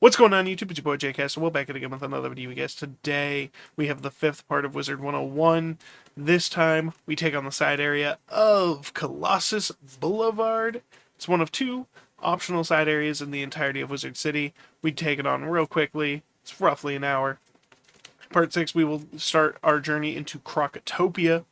What's going on YouTube? It's your boy JCast, and we're back again with another video, guys. Today, we have the 5th part of Wizard 101. This time, we take on the side area of Colossus Boulevard. It's one of 2 optional side areas in the entirety of Wizard City. We take it on real quickly. It's roughly an hour. Part 6, we will start our journey into Crocotopia.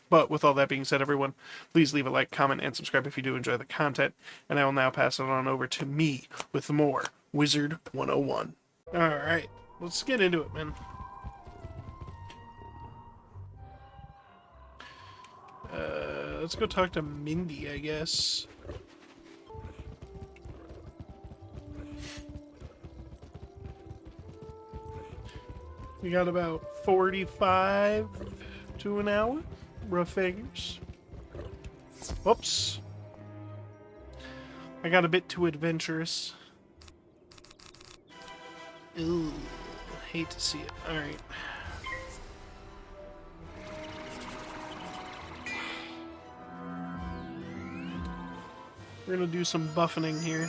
But with all that being said, everyone, please leave a like, comment, and subscribe if you do enjoy the content. And I will now pass it on over to me with more Wizard 101. Alright, let's get into it, man. Let's go talk to Mindy, I guess. We got about 45 to an hour. Rough figures. Whoops. I got a bit too adventurous. Ooh, hate to see it. Alright. We're gonna do some buffening here.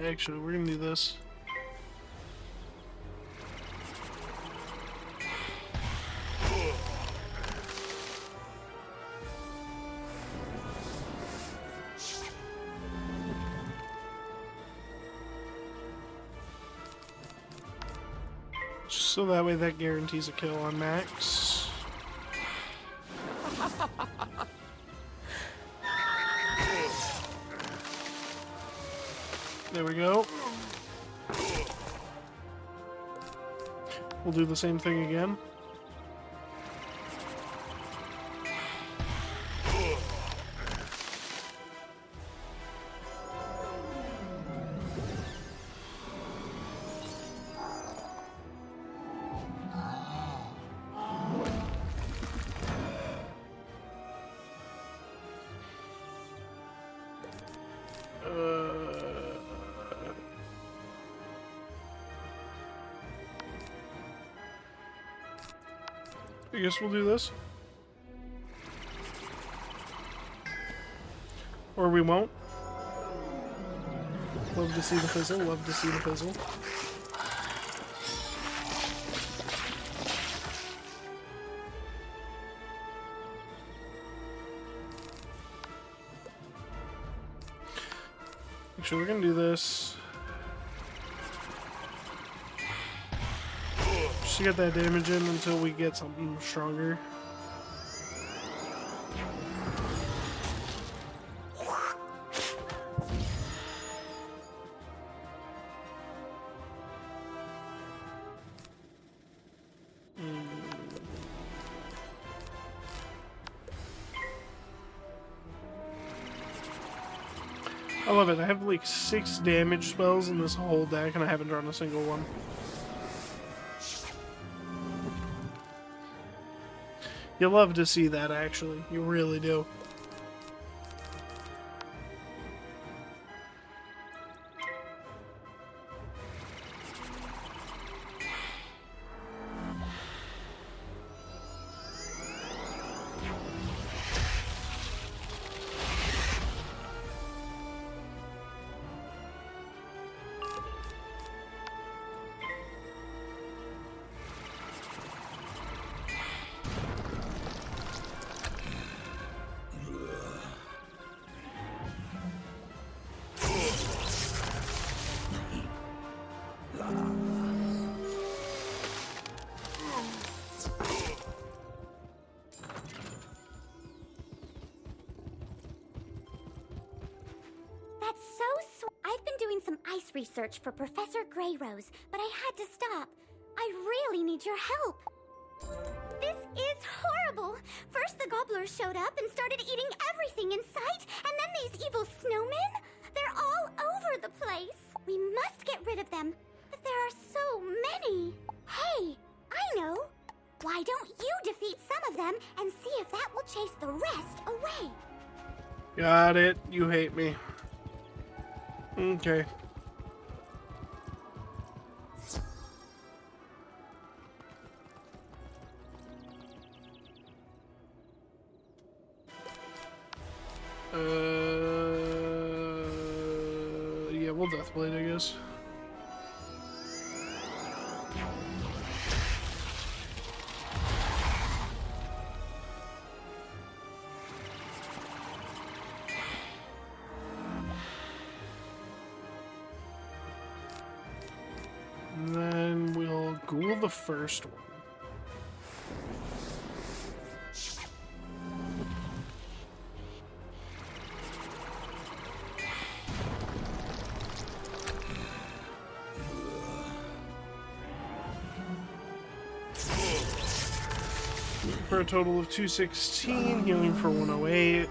Actually, we're gonna do this. Just so that way that guarantees a kill on Max. There we go. We'll do the same thing again. I guess we'll do this. Or we won't. Love to see the fizzle, love to see the fizzle. Actually, we're gonna do this. To get that damage in until we get something stronger. I love it. I have like 6 damage spells in this whole deck and I haven't drawn a single one. You love to see that, actually. You really do. I've been doing some ice research for Professor Greyrose, but I had to stop. I really need your help. This is horrible. First the gobblers showed up and started eating everything in sight, and then these evil snowmen? They're all over the place. We must get rid of them, but there are so many. Hey, I know. Why don't you defeat some of them and see if that will chase the rest away? Got it. You hate me. Okay. we'll Deathblade, I guess. And then we'll ghoul the first one. For a total of 216, healing for 108.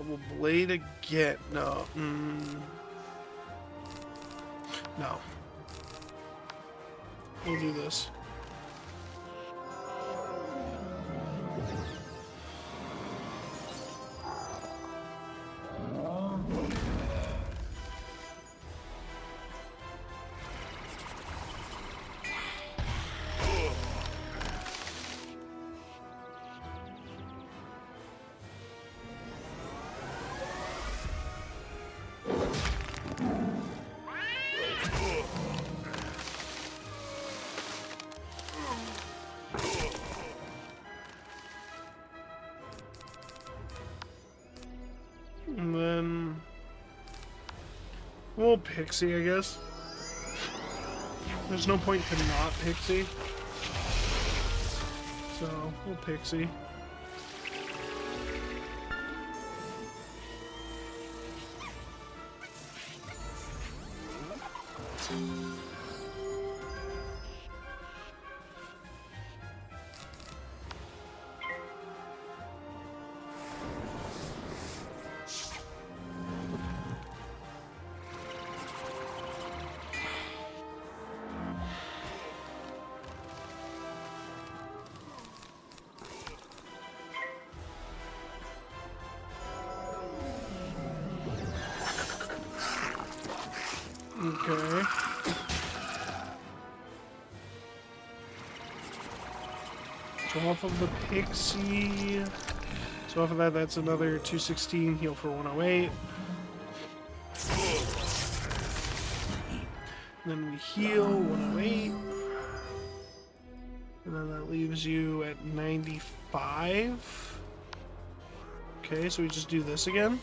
We'll blade again. No. No. We'll do this. And then we'll Pixie, I guess. There's no point to not Pixie. So we'll Pixie. Okay. So off of the Pixie. So off of that, that's another 216, heal for 108. Then we heal 108. And then that leaves you at 95. Okay, so we just do this again.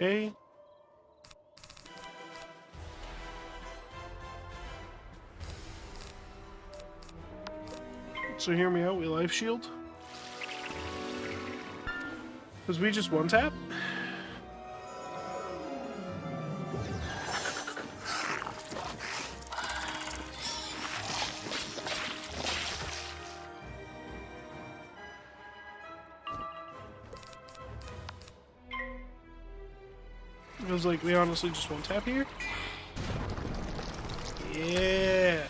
Okay. So hear me out, we life shield. Because we just one tap. It was like we honestly just one tap here. Yeah.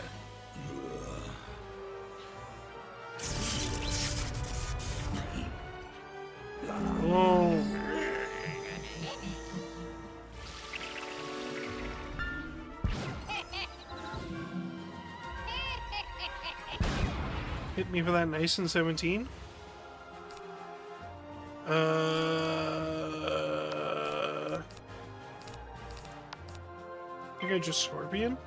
Oh. Hit me for that nice and 17. I think I just Scorpion.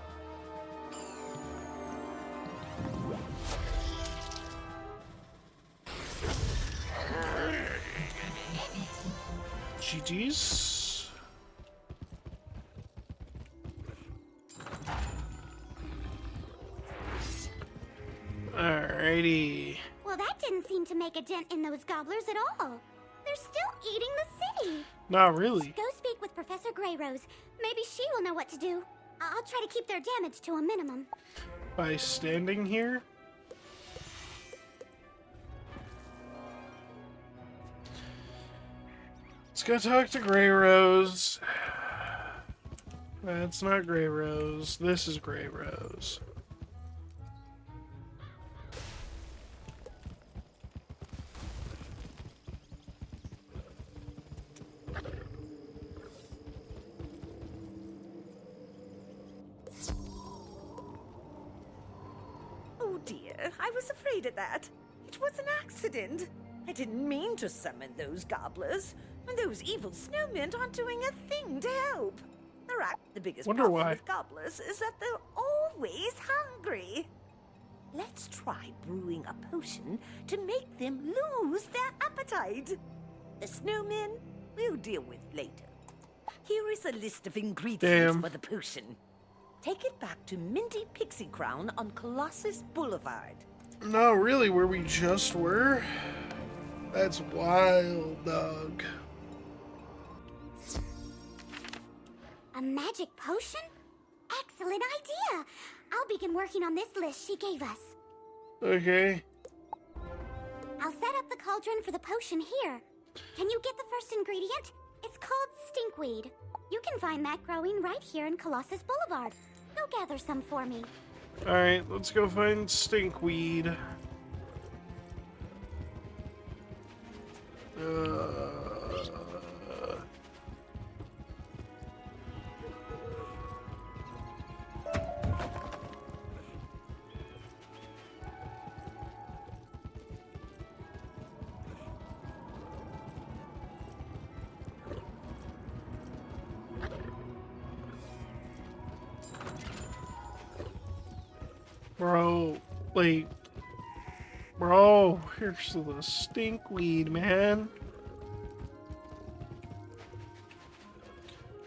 GG's. Alrighty. Well, that didn't seem to make a dent in those gobblers at all. They're still eating the city. Not really. Go speak with Professor Greyrose. Maybe she will know what to do. I'll try to keep their damage to a minimum. By standing here? Let's go talk to Greyrose. That's not Greyrose. This is Greyrose. Oh dear, I was afraid of that. It was an accident. I didn't mean to summon those gobblers, and those evil snowmen aren't doing a thing to help. The biggest Wonder problem why. with gobblers is that they're always hungry. Let's try brewing a potion to make them lose their appetite. The snowmen we'll deal with later. Here is a list of ingredients Damn. for the potion. Take it back to Minty Pixie Crown on Colossus Boulevard. No, really, where we just were? That's wild, dog. A magic potion? Excellent idea! I'll begin working on this list she gave us. Okay. I'll set up the cauldron for the potion here. Can you get the first ingredient? It's called stinkweed. You can find that growing right here in Colossus Boulevard. Go gather some for me. Alright, let's go find stinkweed. Bro, like, bro, here's the stinkweed, man.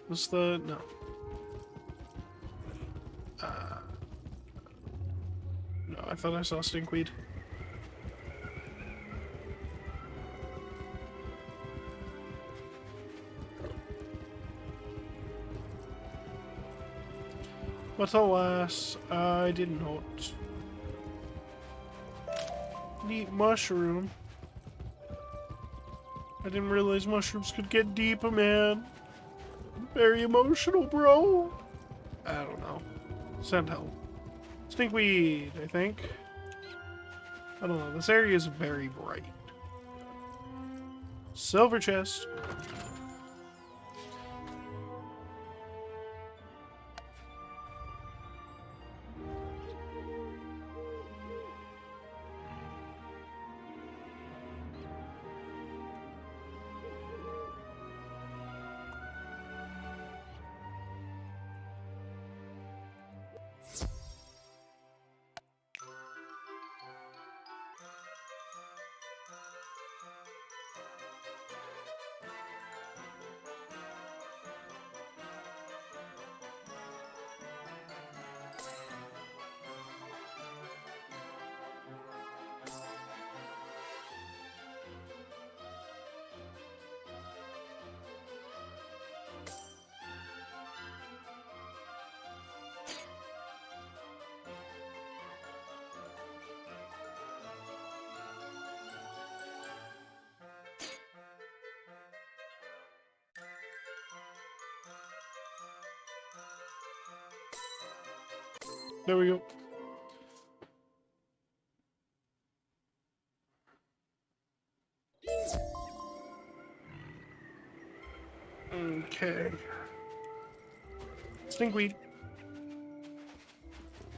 What's the, no. No, I thought I saw stinkweed. But alas, I did not. Neat mushroom. I didn't realize mushrooms could get deeper, man. I'm very emotional, bro. I don't know. Send help. Stinkweed, I think. I don't know. This area is very bright. Silver chest. There we go. Okay. Stinkweed.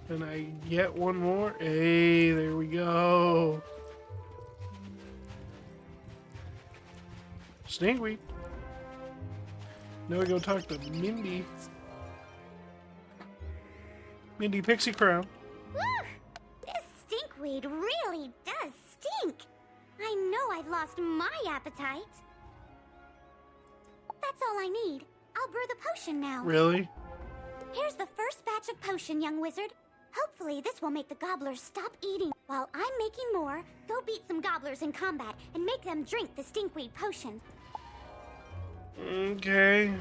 And I get one more. Hey, there we go. Stinkweed. Now we go talk to Mindy. Mindy Pixie Crown. Whew! This stinkweed really does stink. I know I've lost my appetite. That's all I need. I'll brew the potion now. Really? Here's the first batch of potion, young wizard. Hopefully this will make the gobblers stop eating. While I'm making more, go beat some gobblers in combat and make them drink the stinkweed potion. Okay.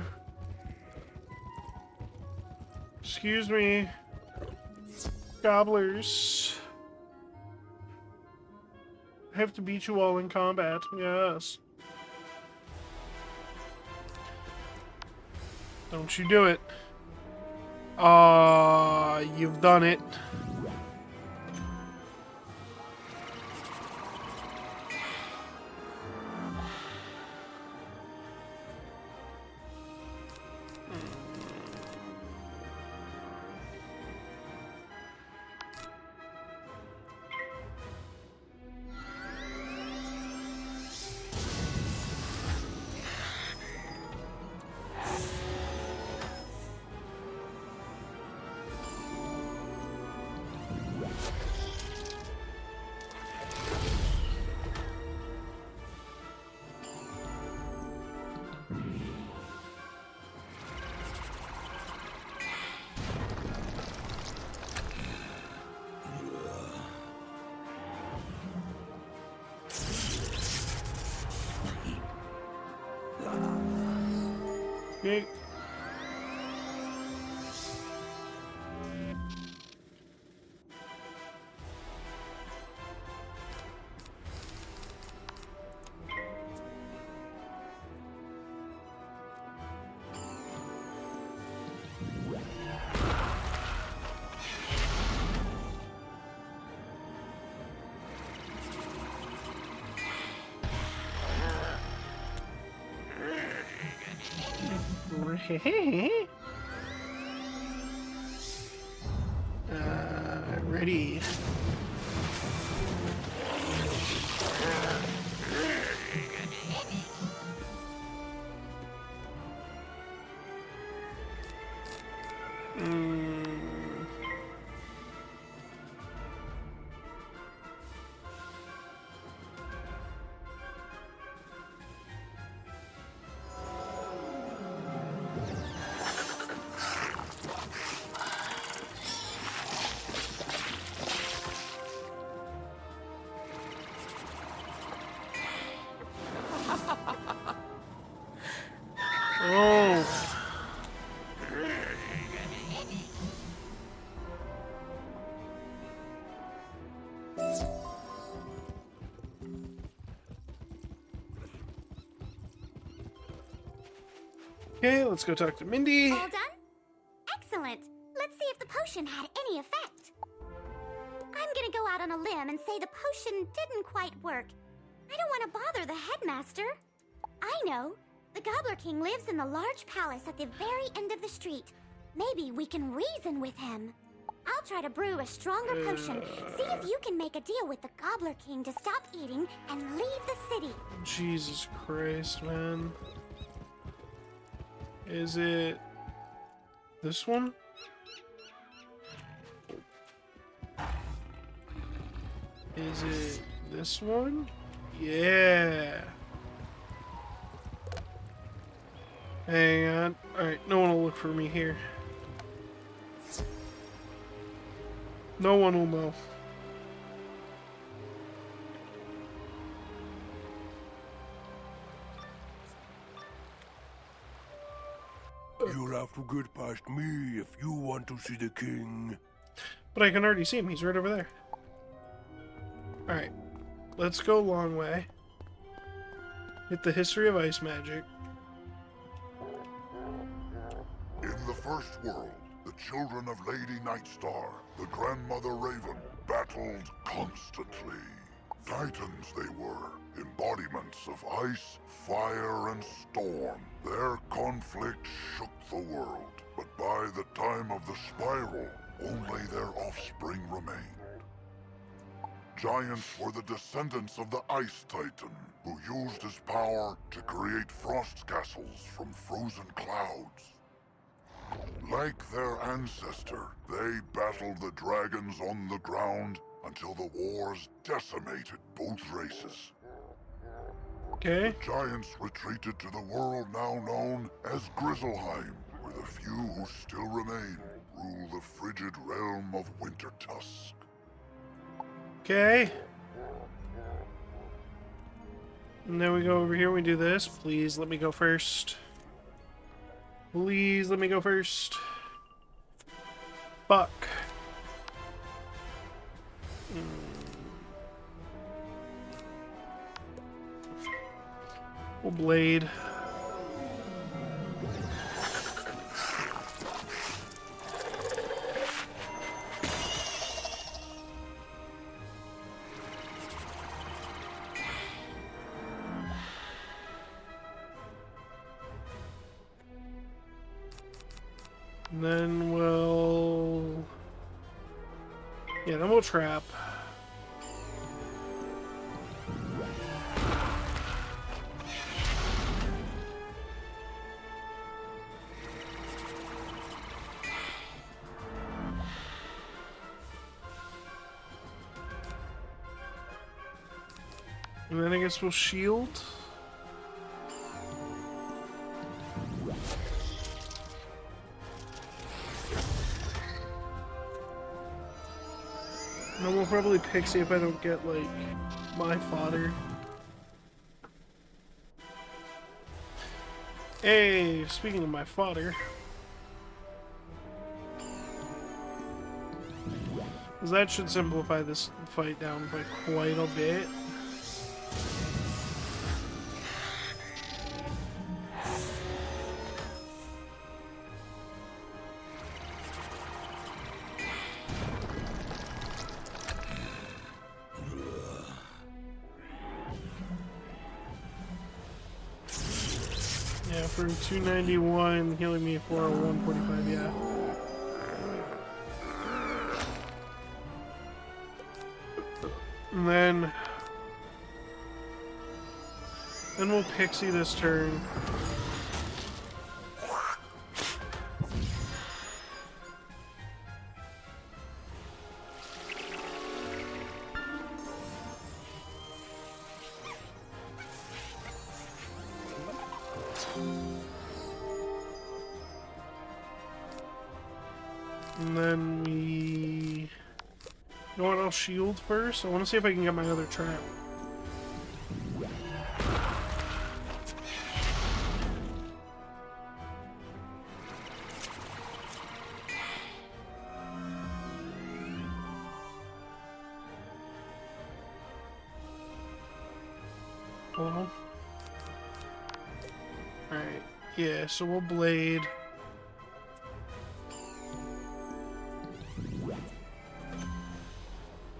Excuse me. Gobblers. I have to beat you all in combat. Yes. Don't you do it. You've done it. Okay. Ready. Oh. Okay, let's go talk to Mindy. All done? Excellent. Let's see if the potion had any effect. I'm gonna go out on a limb and say the potion didn't quite work. I don't want to bother the headmaster. I know. The Gobbler King lives in the large palace at the very end of the street. Maybe we can reason with him. I'll try to brew a stronger potion. See if you can make a deal with the Gobbler King to stop eating and leave the city. Jesus Christ, man. Is it this one? Is it this one? Yeah. Hang on. Alright, no one will look for me here. No one will know. You'll have to get past me if you want to see the king. But I can already see him. He's right over there. Alright. Let's go long way. Hit the history of ice magic. In the first world, the children of Lady Nightstar, the grandmother Raven, battled constantly. Titans they were, embodiments of ice, fire, and storm. Their conflict shook the world, but by the time of the spiral, only their offspring remained. Giants were the descendants of the Ice Titan, who used his power to create frost castles from frozen clouds. Like their ancestor, they battled the dragons on the ground until the wars decimated both races. Okay. The giants retreated to the world now known as Grizzleheim, where the few who still remain rule the frigid realm of Wintertusk. Okay. And then we go over here, we do this. Please let me go first. Please let me go first. Fuck. Full blade. And then we'll... Yeah, then we'll trap. And then I guess we'll shield. And then we'll probably pixie if I don't get, like, my fodder. Hey, speaking of my fodder. Because that should simplify this fight down by quite a bit. Yeah, for 291, healing me for 145, yeah. And then we'll pixie this turn. And then we... You know what, I'll shield first. I want to see if I can get my other trap. Well... Alright, yeah, so we'll blade.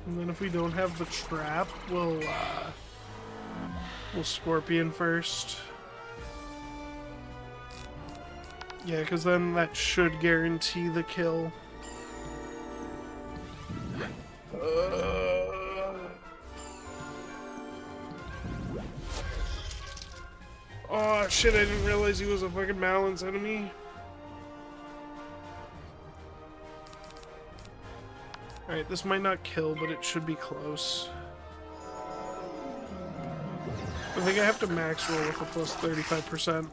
And then if we don't have the trap, we'll Scorpion first. Yeah, because then that should guarantee the kill. Oh shit, I didn't realize he was a fucking Malon's enemy. Alright, this might not kill, but it should be close. I think I have to max roll with a plus 35%.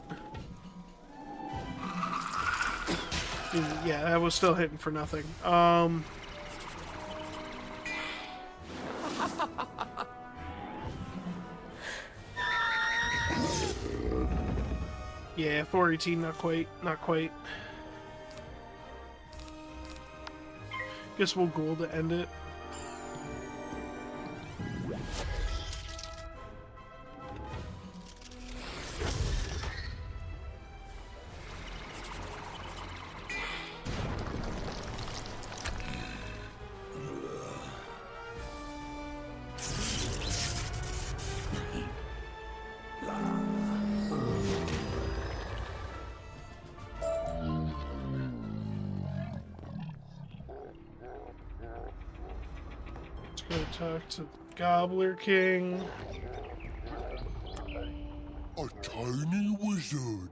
Yeah, I was still hitting for nothing. Yeah, 418, not quite, not quite. Guess we'll goal to end it. Let's go talk to Gobbler King. A tiny wizard.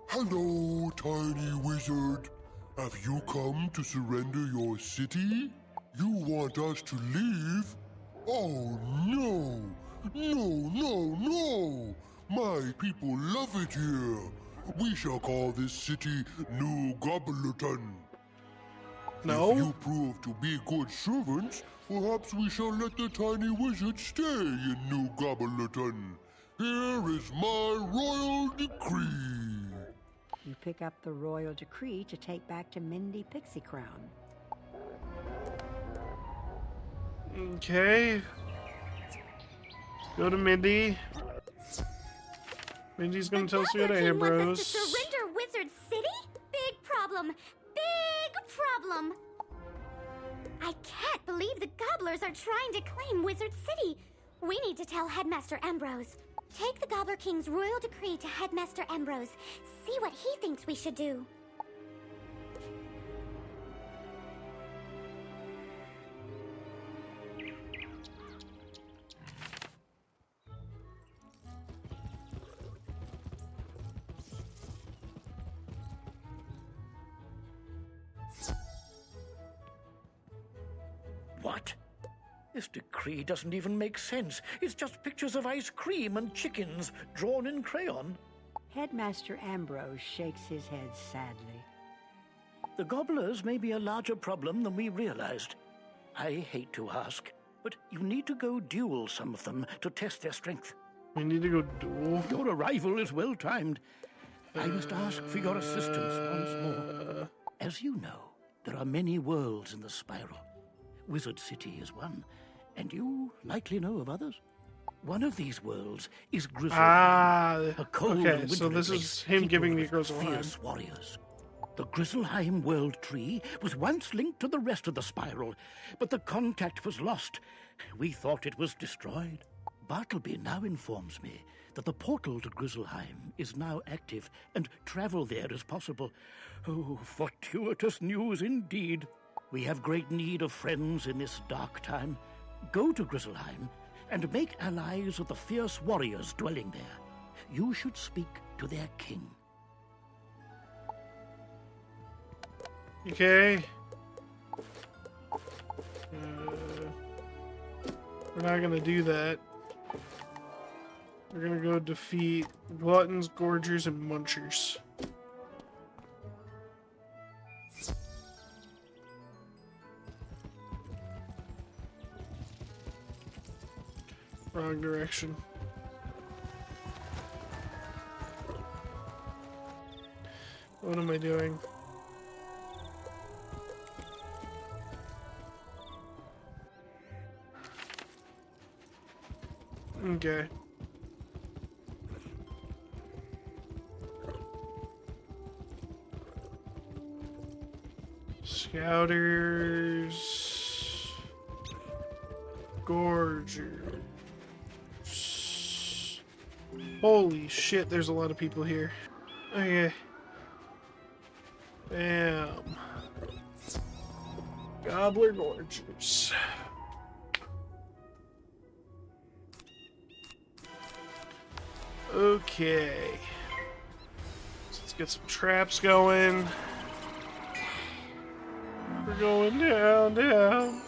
Hello, tiny wizard. Have you come to surrender your city? You want us to leave? Oh no! No, no, no! My people love it here. We shall call this city New Gobblerton. No? If you prove to be good servants, perhaps we shall let the tiny wizard stay in New Gobblerton. Here is my royal decree. You pick up the royal decree to take back to Mindy Pixie Crown. Okay. Go to Mindy. Mindy's gonna tell us to go to Gobbler King wants Ambrose. us to surrender Wizard City? Big problem. Big problem. I can't believe the Gobblers are trying to claim Wizard City. We need to tell Headmaster Ambrose. Take the Gobbler King's royal decree to Headmaster Ambrose. See what he thinks we should do. What? This decree doesn't even make sense. It's just pictures of ice cream and chickens drawn in crayon. Headmaster Ambrose shakes his head sadly. The gobblers may be a larger problem than we realized. I hate to ask, but you need to go duel some of them to test their strength. We need to go duel. Your arrival is well timed. I must ask for your assistance once more. As you know, there are many worlds in the spiral. Wizard City is one, and you likely know of others. One of these worlds is Grizzleheim, a cold okay, and so wintry this place is him giving me peopled with Grizzleheim. fierce warriors. The Grizzleheim World Tree was once linked to the rest of the spiral, but the contact was lost. We thought it was destroyed. Bartleby now informs me that the portal to Grizzleheim is now active, and travel there is possible. Oh, fortuitous news indeed. We have great need of friends in this dark time. Go to Grizzleheim and make allies of the fierce warriors dwelling there. You should speak to their king. Okay. We're not gonna do that. We're gonna go defeat Gluttons, Gorgers, and Munchers. Wrong direction. What am I doing? Okay. Scouters. Gorgers. Holy shit, there's a lot of people here. Okay. Bam. Gobbler Gorgers. Okay. So let's get some traps going. We're going down, down.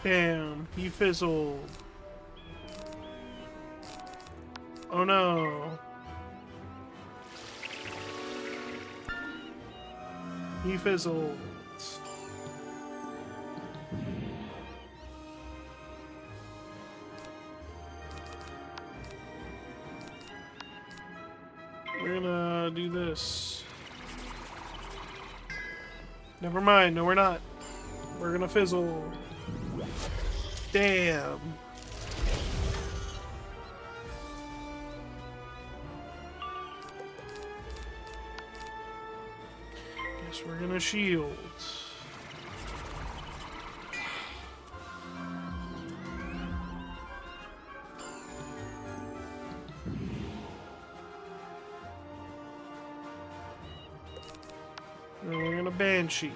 Damn, he fizzled. Oh no. He fizzled. We're gonna do this. Never mind, no we're not. We're gonna fizzle. Damn. Guess we're gonna shield. And we're gonna Banshee.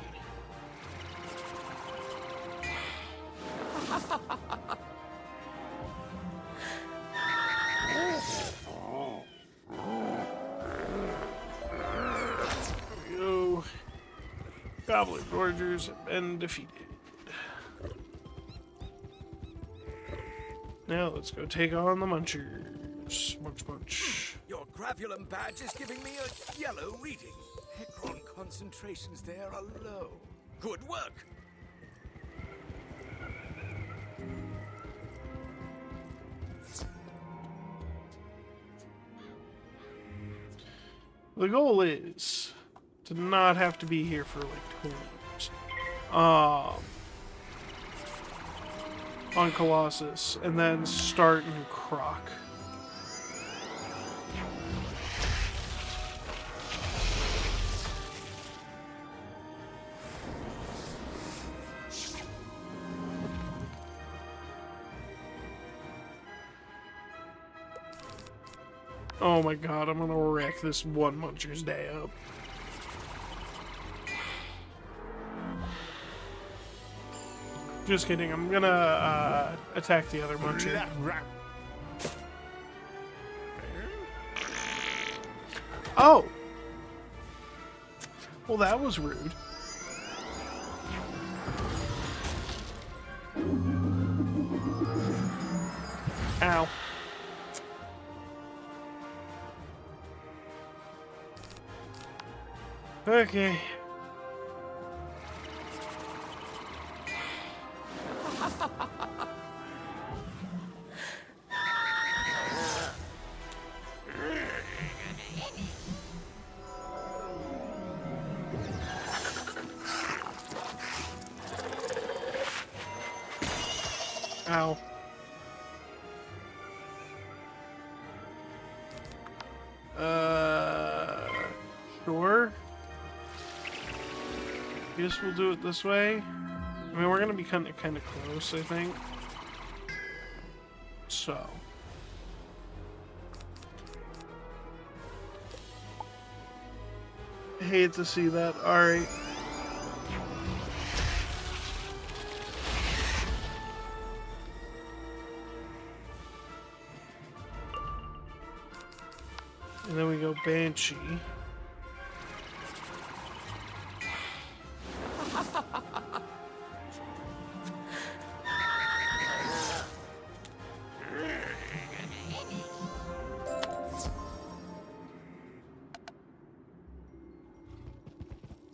Goblin Gorgers have been defeated. Now let's go take on the Munchers. Munch, munch. Your Gravulum badge is giving me a yellow reading. Hecron concentrations there are low. Good work. The goal is to not have to be here for like 2 years. On Colossus, and then start in Croc. Oh my god, I'm gonna wreck this one Muncher's day up. Just kidding, I'm gonna attack the other Muncher. Oh! Well, that was rude. Ow. Okay. Ow. Sure. Guess we'll do it this way. I mean, we're gonna be kind of close, I think. So. Hate to see that. Alright. And then we go Banshee.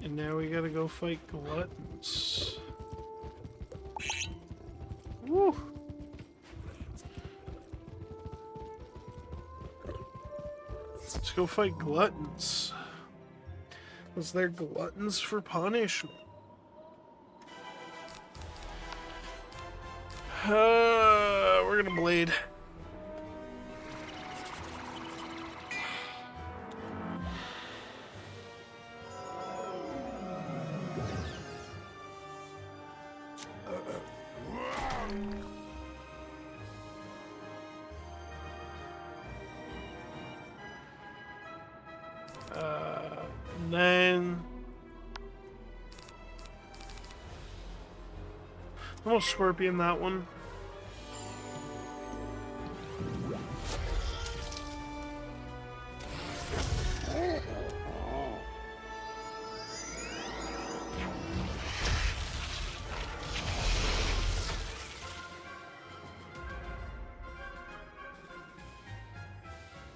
And now we gotta go fight Gluttons. Woo! Let's go fight Gluttons. Was there Gluttons for punishment? We're gonna Blade. And then almost Scorpion that one.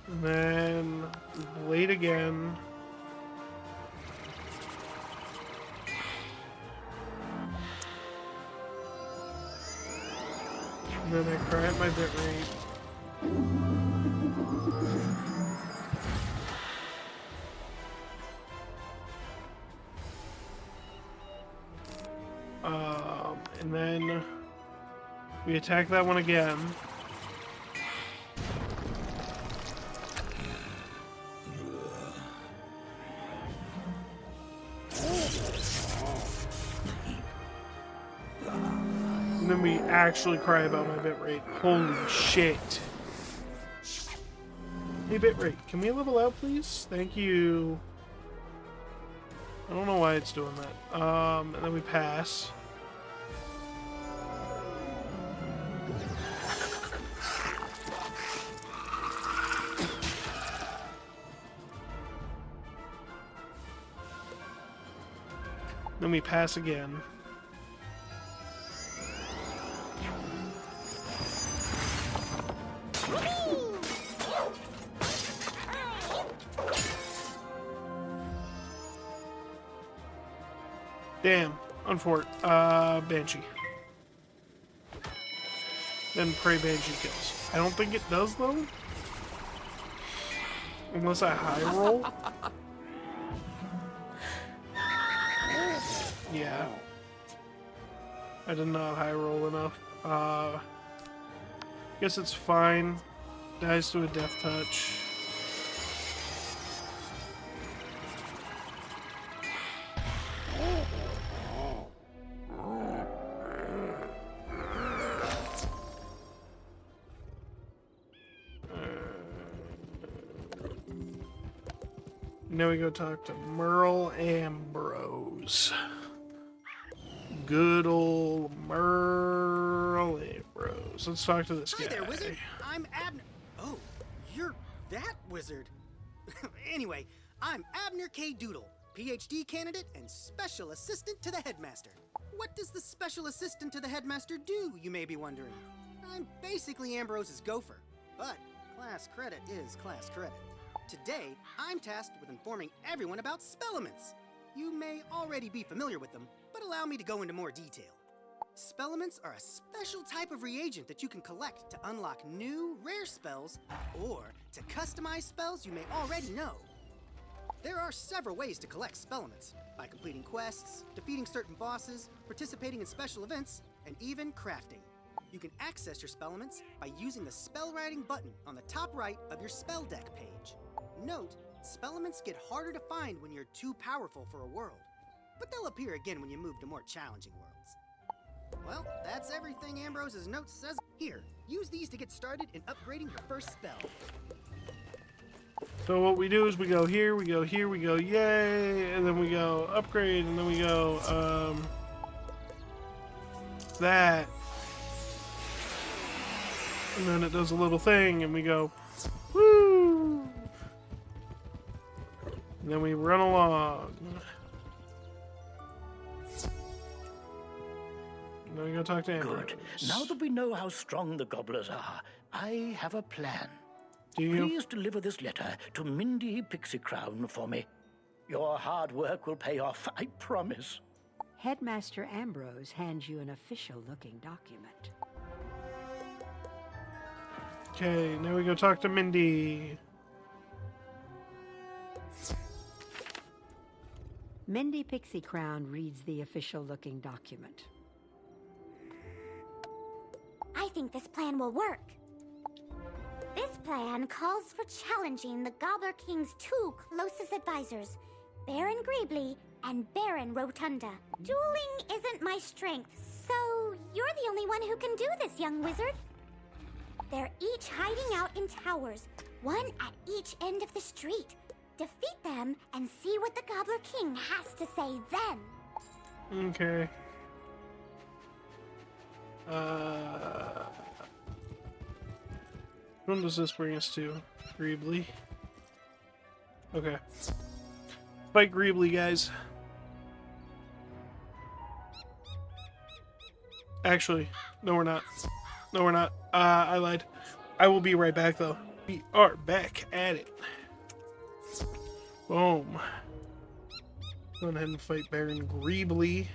And then Blade again. And then I cry at my bit rate. And then we attack that one again. And then we actually cry about my bitrate. Holy shit. Hey, bitrate, can we level out, please? Thank you. I don't know why it's doing that. And then we pass. Then we pass again. Damn. Unfort. Banshee. Then Prey Banshee kills. I don't think it does, though. Unless I high roll. Yeah. I did not high roll enough. Guess it's fine. Dies to a death touch. Now we go talk to Merle Ambrose. Good old Merle Ambrose. Let's talk to this guy. Hi there, wizard. I'm Abner. Oh, you're that wizard. Anyway, I'm Abner K. Doodle, PhD candidate and special assistant to the headmaster. What does the special assistant to the headmaster do, you may be wondering? I'm basically Ambrose's gopher, but class credit is class credit. Today, I'm tasked with informing everyone about spellements. You may already be familiar with them, but allow me to go into more detail. Spellements are a special type of reagent that you can collect to unlock new, rare spells, or to customize spells you may already know. There are several ways to collect spellements, by completing quests, defeating certain bosses, participating in special events, and even crafting. You can access your spellements by using the spell writing button on the top right of your spell deck page. Note, spellements get harder to find when you're too powerful for a world, but they'll appear again when you move to more challenging worlds. Well, that's everything Ambrose's note says. Here, use these to get started in upgrading your first spell. So what we do is we go here, we go here, we go yay, and then we go upgrade, and then we go, that. And then it does a little thing, and we go, woo! And then we run along. And then we go talk to Ambrose. Good. Now that we know how strong the gobblers are, I have a plan. Do you? Please deliver this letter to Mindy Pixie Crown for me. Your hard work will pay off, I promise. Headmaster Ambrose hands you an official-looking document. Okay, now we go talk to Mindy. Mindy Pixie Crown reads the official-looking document. I think this plan will work. This plan calls for challenging the Gobbler King's two closest advisors, Baron Greebly and Baron Rotunda. Dueling isn't my strength, so you're the only one who can do this, young wizard. They're each hiding out in towers, one at each end of the street. Defeat them and see what the Gobbler King has to say then. Okay. When does this bring us to? Greebly. Okay. Fight Greebly, guys. Actually, no we're not. No we're not. I lied. I will be right back, though. We are back at it. Boom. Go ahead and fight Baron Greebly.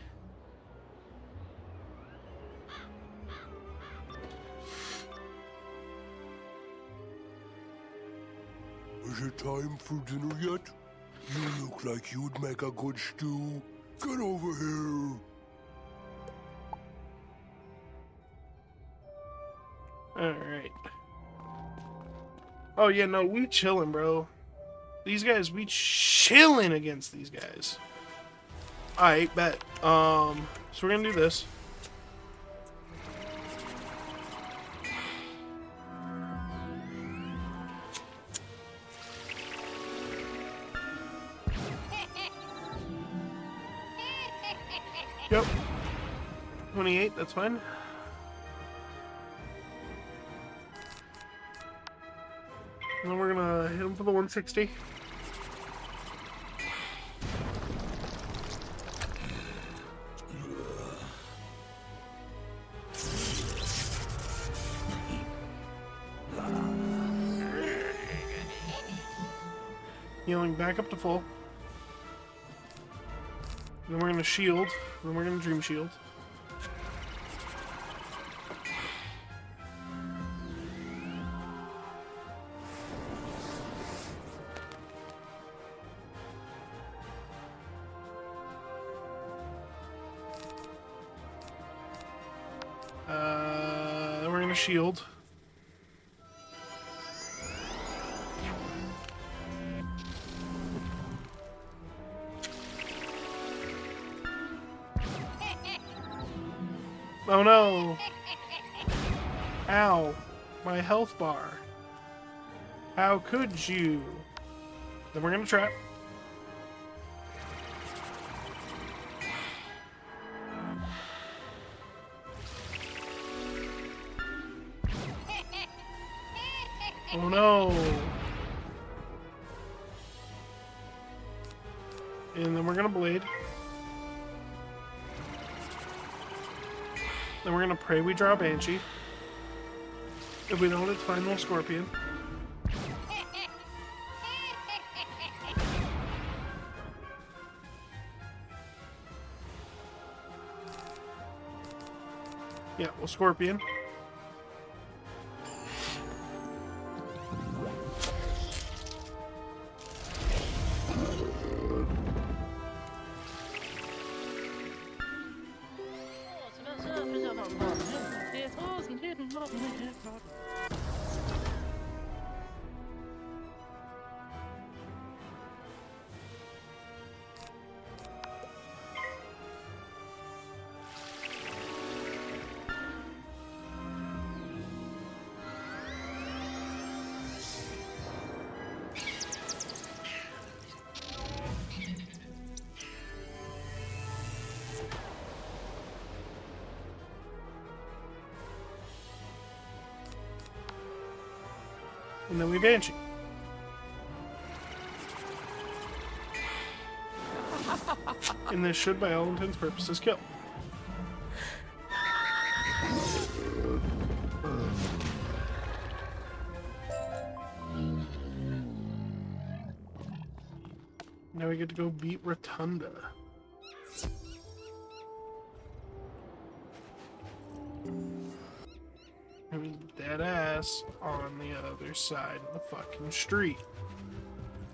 Is it time for dinner yet? You look like you'd make a good stew. Get over here. Alright. Oh, yeah, no, we chillin', bro. These guys, we chillin' against these guys. Alright, bet. So we're gonna do this. Yep. 28, that's fine. And then we're gonna hit him for the 160. Healing back up to full. Then we're gonna shield. Then we're gonna dream shield. Then we're gonna shield. Oh no! Ow! My health bar. How could you? Then we're gonna trap. Oh no! And then we're gonna blade. Then we're gonna pray we draw a Banshee. If we don't, it's fine, we'll Scorpion. Yeah, we'll Scorpion. And then we Banshee. And this should, by all intents and purposes, kill. Now we get to go beat Rotunda. I mean, dead ass on the other side of the fucking street.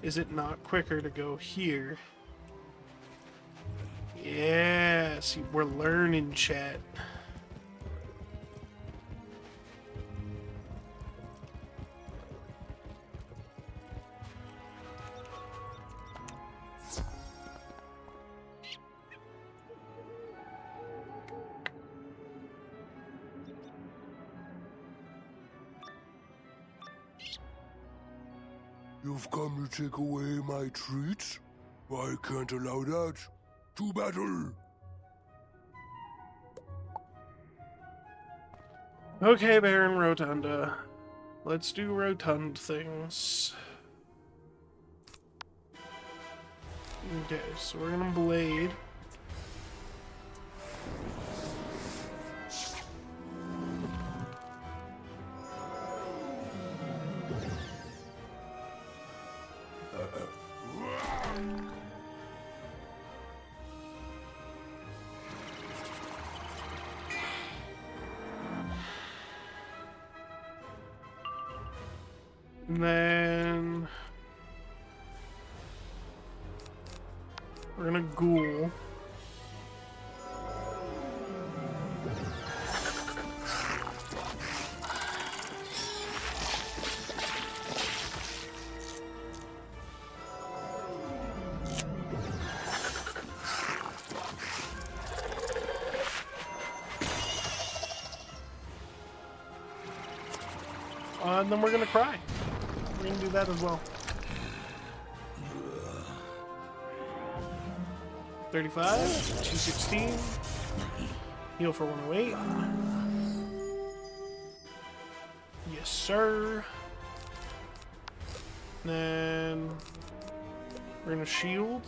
Is it not quicker to go here? Yeah, see, we're learning, chat. You've come to take away my treats? I can't allow that. To battle! Okay, Baron Rotunda. Let's do rotund things. Okay, so we're gonna blade. And then we're gonna ghoul. And then we're gonna cry. We're gonna do that as well. 35, 216. Heal for 108. Yes, sir. Then we're gonna shield.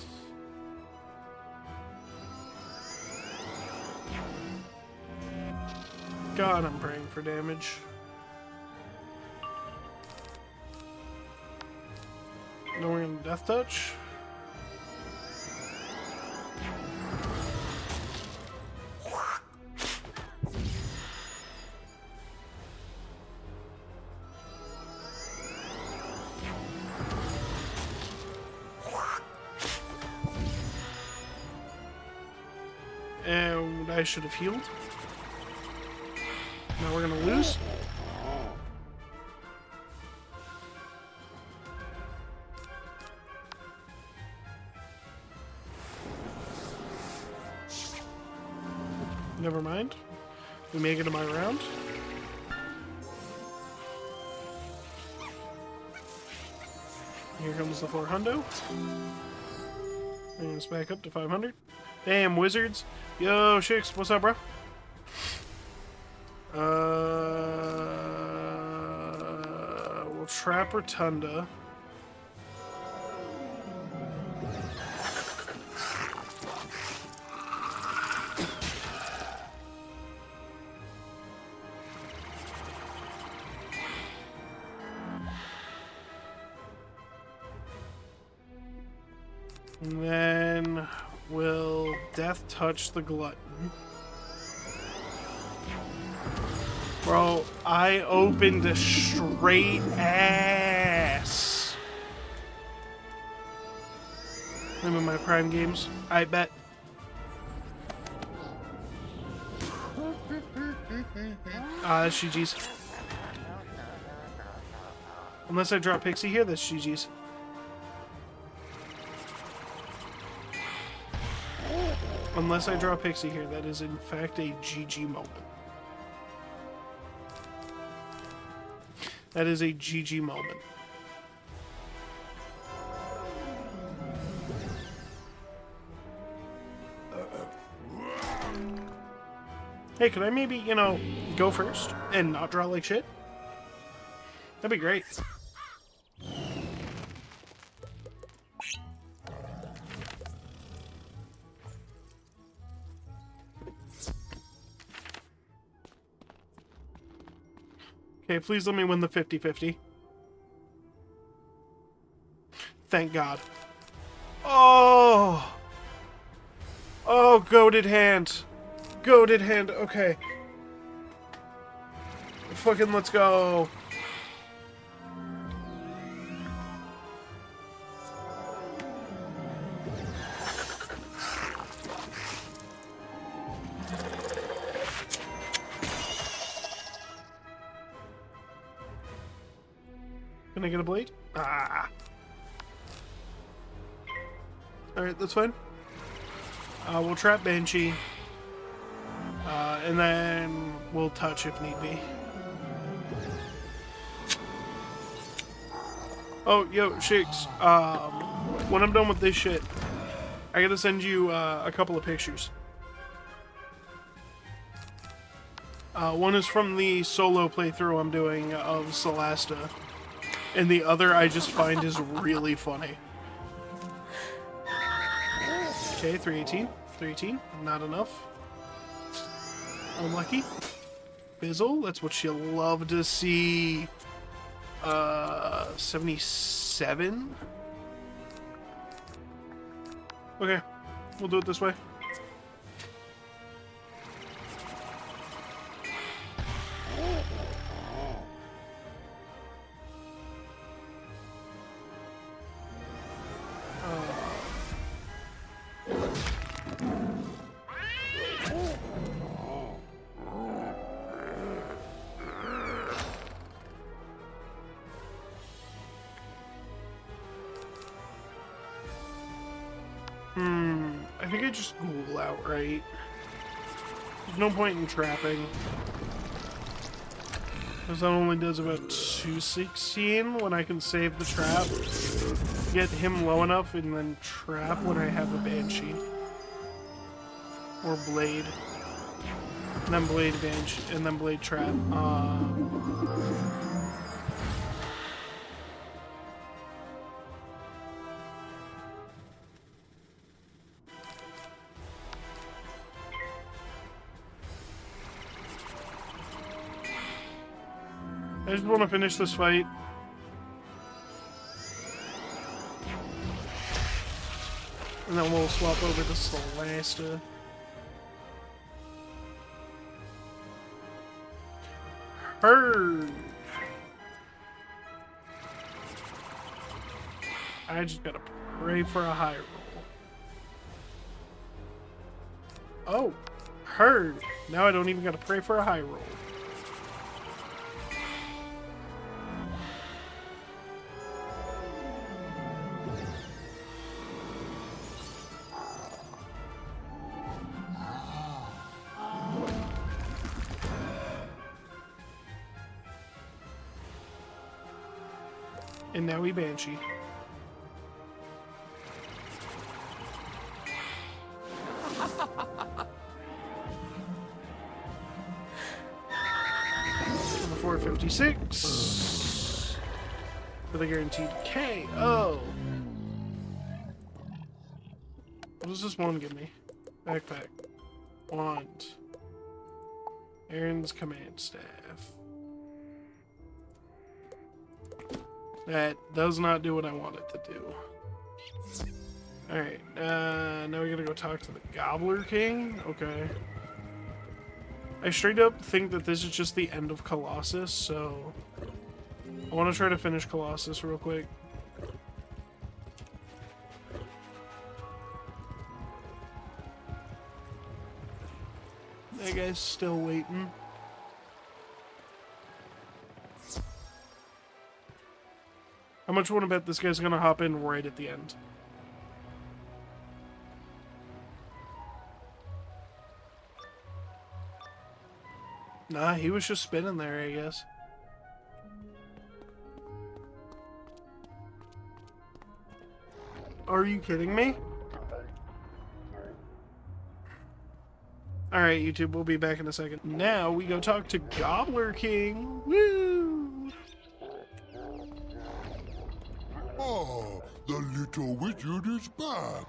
God, I'm praying for damage. Then we're gonna death touch. And I should have healed. Now we're gonna lose. Never mind. We make it to my round. Here comes the 400. Bring us back up to 500. Damn, wizards. Yo, Shix, what's up, bro? We'll trap Rotunda. And then we'll death touch the glutton. Bro, I opened a straight ass. I'm in my prime games. I bet. That's GG's. Unless I drop Pixie here, that's GG's. Unless I draw Pixie here, that is in fact a GG moment. That is a GG moment. Hey, could I maybe, you know, go first and not draw like shit? That'd be great. Okay, please let me win the 50-50. Thank God. Oh! Oh, goated hand. Goated hand, okay. Fucking let's go. Can I get a blade? Ah. Alright, that's fine. We'll trap Banshee. And then we'll touch if need be. Oh, yo, Shakes. When I'm done with this shit, I gotta send you a couple of pictures. One is from the solo playthrough I'm doing of Celesta. And the other I just find is really funny. Okay, 318. 318. Not enough. Unlucky. Fizzle. That's what you love to see. 77. Okay. We'll do it this way. I think I just ghoul outright. There's no point in trapping. Because that only does about 216 when I can save the trap. Get him low enough and then trap when I have a Banshee. Or Blade. And then Blade Banshee, and then Blade Trap. I just want to finish this fight. And then we'll swap over to Celesta. Heard. I just gotta pray for a high roll. Oh, heard. Now I don't even gotta pray for a high roll. And now we Banshee. Number 456. For the guaranteed KO. What does this one give me? Backpack. Wand. Aaron's command staff. That does not do what I want it to do. Alright, now we gotta go talk to the Gobbler King? Okay. I straight up think that this is just the end of Colossus, so... I want to try to finish Colossus real quick. That guy's still waiting. How much you want to bet this guy's gonna hop in right at the end? Nah, he was just spinning there, I guess. Are you kidding me? Alright, YouTube, we'll be back in a second. Now we go talk to Gobbler King. Woo! Ah, the little wizard is back.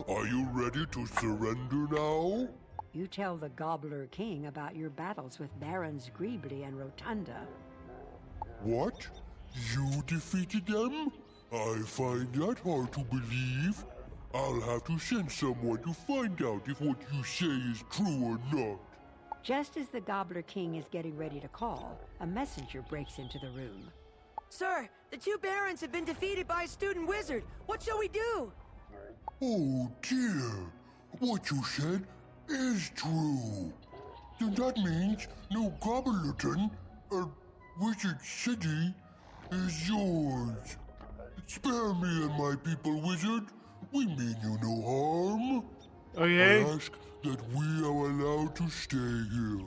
Are you ready to surrender now? You tell the Gobbler King about your battles with Barons Greebly and Rotunda. What? You defeated them? I find that hard to believe. I'll have to send someone to find out if what you say is true or not. Just as the Gobbler King is getting ready to call, a messenger breaks into the room. Sir, the two barons have been defeated by a student wizard. What shall we do? Oh dear. What you said is true. Then that means New Gobblerton, Wizard City, is yours. Spare me and my people, wizard. We mean you no harm. Okay. I ask that we are allowed to stay here.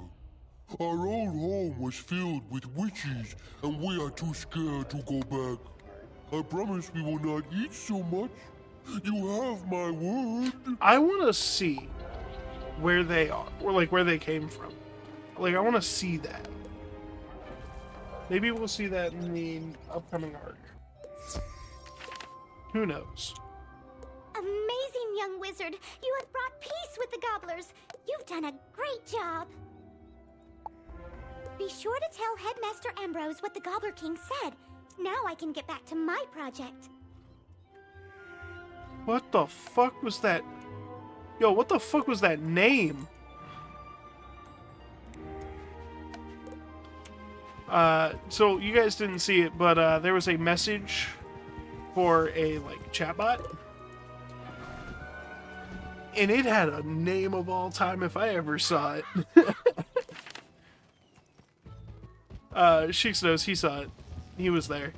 Our old home was filled with witches, and we are too scared to go back. I promise we will not eat so much. You have my word. I want to see where they are, or like where they came from. Like, I want to see that. Maybe we'll see that in the upcoming arc. Who knows? Amazing, young wizard. You have brought peace with the gobblers. You've done a great job. Be sure to tell Headmaster Ambrose what the Gobbler King said. Now I can get back to my project. What the fuck was that? Yo, what the fuck was that name? So you guys didn't see it, but there was a message for a like chatbot, and it had a name of all time if I ever saw it. Sheeks knows, he saw it. He was there.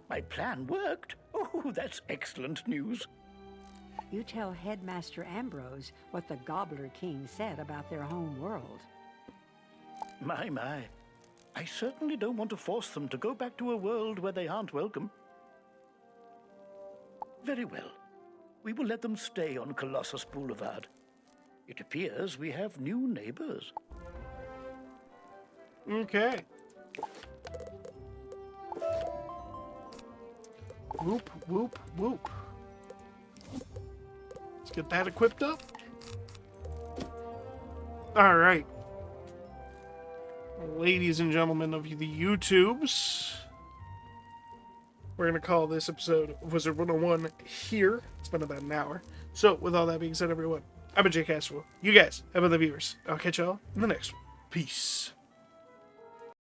My plan worked. Oh, that's excellent news. You tell Headmaster Ambrose what the Gobbler King said about their home world. My. I certainly don't want to force them to go back to a world where they aren't welcome. Very well. We will let them stay on Colossus Boulevard. It appears we have new neighbors. Okay. Whoop, whoop, whoop. Let's get that equipped up. Alright. Ladies and gentlemen of the YouTubes, we're going to call this episode of Wizard 101 here. It's been about an hour. So, with all that being said, everyone, I've been Jake Castwell. You guys have been the viewers. I'll catch y'all in the next one. Peace.